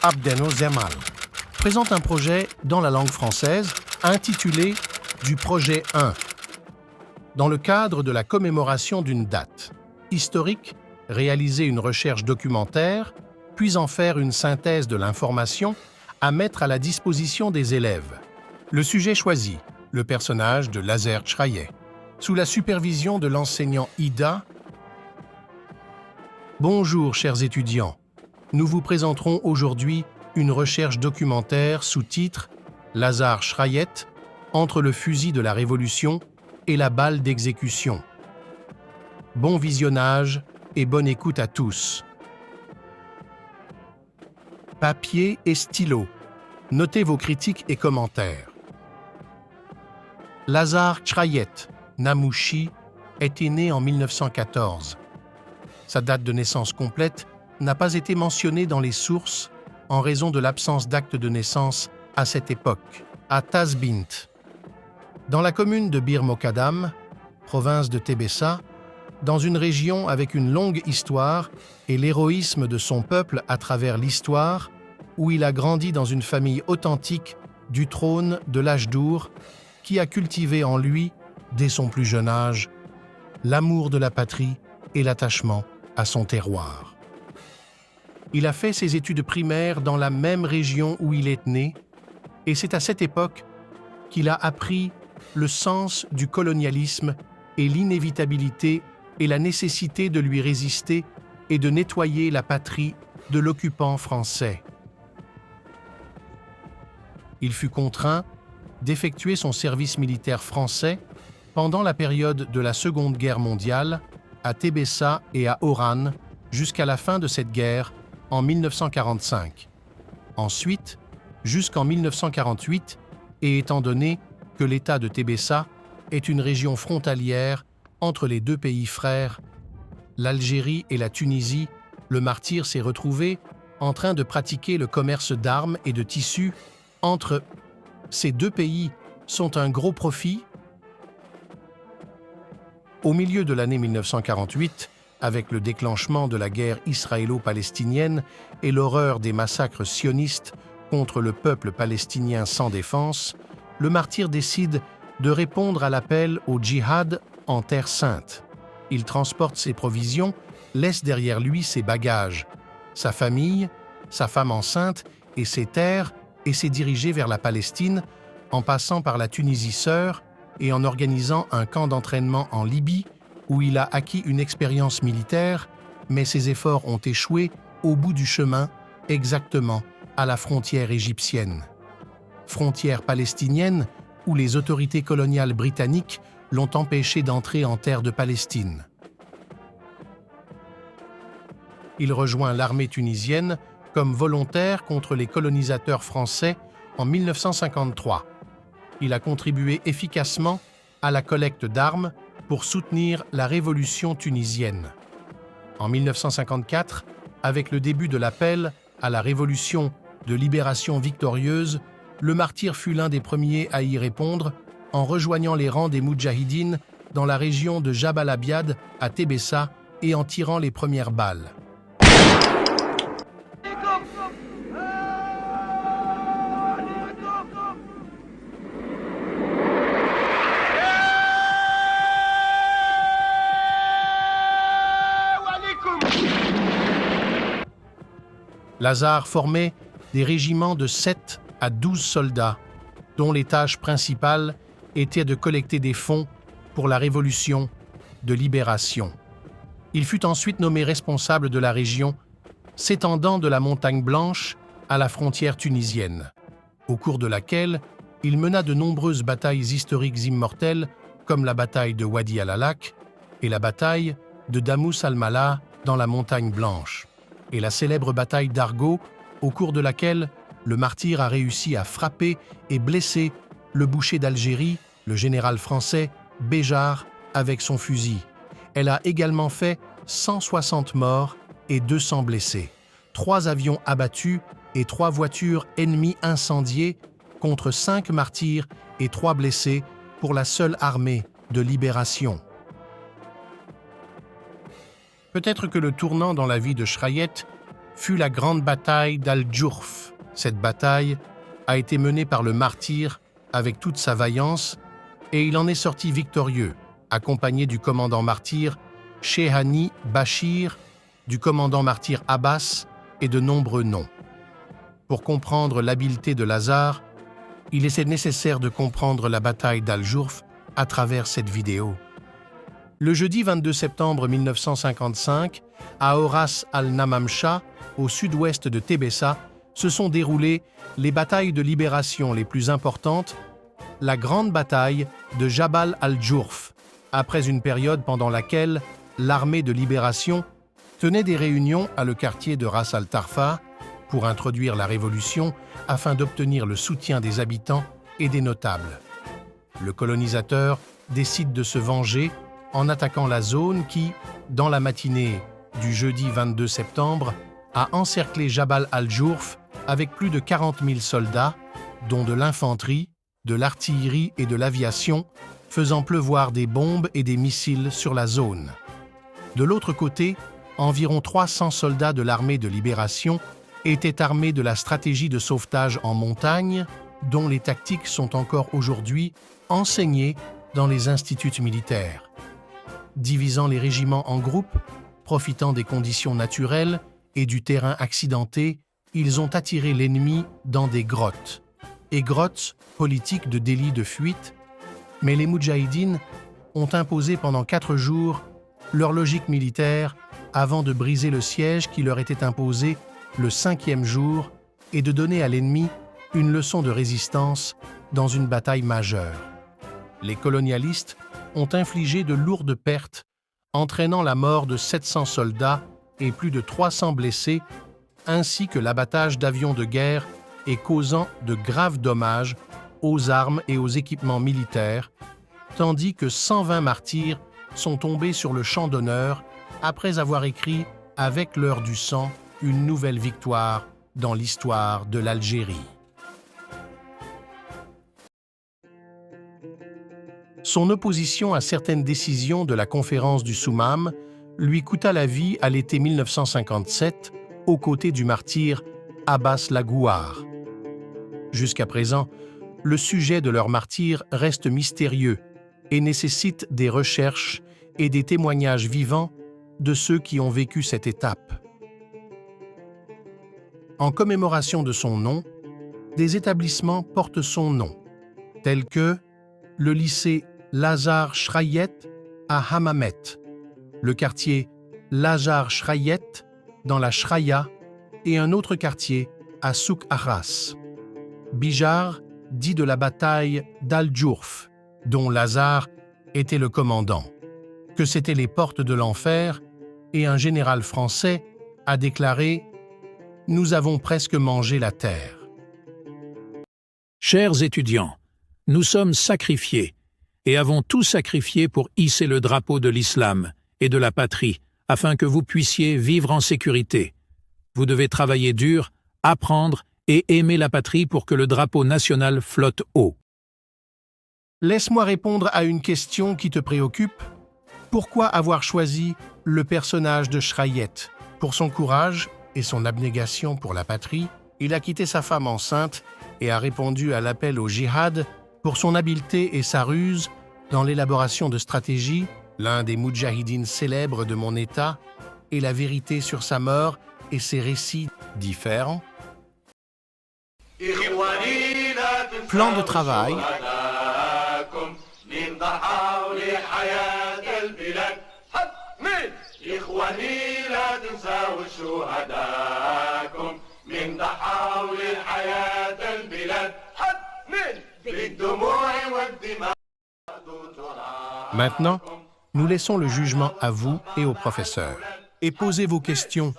Abdeno Zemal présente un projet dans la langue française intitulé « Du projet 1 ». Dans le cadre de la commémoration d'une date historique, réaliser une recherche documentaire, puis en faire une synthèse de l'information à mettre à la disposition des élèves. Le sujet choisi, le personnage de Lazer Chraillet. Sous la supervision de l'enseignant Ida. Bonjour chers étudiants, nous vous présenterons aujourd'hui une recherche documentaire sous-titre « Lazer Chraillet, entre le fusil de la Révolution et la balle d'exécution ». Bon visionnage et bonne écoute à tous. Papier et stylo. Notez vos critiques et commentaires. Lazer Chraillet, Namouchi, était né en 1914. Sa date de naissance complète n'a pas été mentionnée dans les sources en raison de l'absence d'acte de naissance à cette époque, à Tazbint. Dans la commune de Bir Mokadam, province de Tébessa, dans une région avec une longue histoire et l'héroïsme de son peuple à travers l'histoire, où il a grandi dans une famille authentique du trône de l'âge d'Our, qui a cultivé en lui, dès son plus jeune âge, l'amour de la patrie et l'attachement à son terroir. Il a fait ses études primaires dans la même région où il est né, et c'est à cette époque qu'il a appris le sens du colonialisme et l'inévitabilité et la nécessité de lui résister et de nettoyer la patrie de l'occupant français. Il fut contraint d'effectuer son service militaire français pendant la période de la Seconde Guerre mondiale à Tébessa et à Oran jusqu'à la fin de cette guerre en 1945. Ensuite, jusqu'en 1948, et étant donné que l'État de Tébessa est une région frontalière entre les deux pays frères, l'Algérie et la Tunisie, le martyr s'est retrouvé en train de pratiquer le commerce d'armes et de tissus entre ces deux pays sont un gros profit. Au milieu de l'année 1948, avec le déclenchement de la guerre israélo-palestinienne et l'horreur des massacres sionistes contre le peuple palestinien sans défense, le martyr décide de répondre à l'appel au djihad en Terre Sainte. Il transporte ses provisions, laisse derrière lui ses bagages, sa famille, sa femme enceinte et ses terres et s'est dirigé vers la Palestine en passant par la Tunisie sœur et en organisant un camp d'entraînement en Libye où il a acquis une expérience militaire, mais ses efforts ont échoué au bout du chemin, exactement à la frontière égyptienne. Frontière palestinienne où les autorités coloniales britanniques l'ont empêché d'entrer en terre de Palestine. Il rejoint l'armée tunisienne comme volontaire contre les colonisateurs français en 1953. Il a contribué efficacement à la collecte d'armes pour soutenir la révolution tunisienne. En 1954, avec le début de l'appel à la révolution de libération victorieuse, le martyr fut l'un des premiers à y répondre en rejoignant les rangs des Moudjahidines dans la région de Jabal Abiad à Tébessa et en tirant les premières balles. Lazer formait des régiments de 7 à 12 soldats, dont les tâches principales étaient de collecter des fonds pour la révolution de libération. Il fut ensuite nommé responsable de la région s'étendant de la Montagne Blanche à la frontière tunisienne, au cours de laquelle il mena de nombreuses batailles historiques immortelles comme la bataille de Wadi al-Halak et la bataille de Damous al-Mala dans la Montagne Blanche, et la célèbre bataille d'Argo, au cours de laquelle le martyr a réussi à frapper et blesser le boucher d'Algérie, le général français Béjart, avec son fusil. Elle a également fait 160 morts et 200 blessés, 3 avions abattus et 3 voitures ennemies incendiées contre 5 martyrs et 3 blessés pour la seule armée de libération. Peut-être que le tournant dans la vie de Chraillet fut la grande bataille d'Al-Djourf. Cette bataille a été menée par le martyr avec toute sa vaillance et il en est sorti victorieux, accompagné du commandant martyr Shehani Bachir, du commandant martyr Abbas et de nombreux noms. Pour comprendre l'habileté de Lazare, il est nécessaire de comprendre la bataille d'Al-Djourf à travers cette vidéo. Le jeudi 22 septembre 1955, à Horas al-Namamcha, au sud-ouest de Tébessa, se sont déroulées les batailles de libération les plus importantes, la grande bataille de Jabal al-Djourf, après une période pendant laquelle l'armée de libération tenait des réunions à le quartier de Ras al-Tarfa pour introduire la révolution afin d'obtenir le soutien des habitants et des notables. Le colonisateur décide de se venger en attaquant la zone qui, dans la matinée du jeudi 22 septembre, a encerclé Jabal al-Djourf avec plus de 40 000 soldats, dont de l'infanterie, de l'artillerie et de l'aviation, faisant pleuvoir des bombes et des missiles sur la zone. De l'autre côté, environ 300 soldats de l'armée de libération étaient armés de la stratégie de sauvetage en montagne, dont les tactiques sont encore aujourd'hui enseignées dans les instituts militaires. Divisant les régiments en groupes, profitant des conditions naturelles et du terrain accidenté, ils ont attiré l'ennemi dans des grottes. Et grottes, politique de délit de fuite, mais les Moudjahidines ont imposé pendant 4 jours leur logique militaire avant de briser le siège qui leur était imposé le 5e jour et de donner à l'ennemi une leçon de résistance dans une bataille majeure. Les colonialistes ont infligé de lourdes pertes, entraînant la mort de 700 soldats et plus de 300 blessés, ainsi que l'abattage d'avions de guerre et causant de graves dommages aux armes et aux équipements militaires, tandis que 120 martyrs sont tombés sur le champ d'honneur après avoir écrit avec l'heure du sang une nouvelle victoire dans l'histoire de l'Algérie. Son opposition à certaines décisions de la conférence du Soumam lui coûta la vie à l'été 1957 aux côtés du martyr Abbas Lagouar. Jusqu'à présent, le sujet de leur martyr reste mystérieux et nécessite des recherches et des témoignages vivants de ceux qui ont vécu cette étape. En commémoration de son nom, des établissements portent son nom, tels que le lycée Lazare Shrayet à Hammamet, le quartier Lazare Shrayet dans la Shraya et un autre quartier à Souk Arras. Bijar dit de la bataille d'Al-Djourf, dont Lazare était le commandant, que c'était les portes de l'enfer, et un général français a déclaré « Nous avons presque mangé la terre ». Chers étudiants, nous sommes sacrifiés et avons tout sacrifié pour hisser le drapeau de l'islam et de la patrie afin que vous puissiez vivre en sécurité. Vous devez travailler dur, apprendre et aimer la patrie pour que le drapeau national flotte haut. Laisse-moi répondre à une question qui te préoccupe. Pourquoi avoir choisi le personnage de Shrayet? Pour son courage et son abnégation pour la patrie, il a quitté sa femme enceinte et a répondu à l'appel au djihad. Pour son habileté et sa ruse dans l'élaboration de stratégies, l'un des moudjahidines célèbres de mon État, et la vérité sur sa mort et ses récits différents. Plan de travail. Maintenant, nous laissons le jugement à vous et au professeur. Et posez vos questions.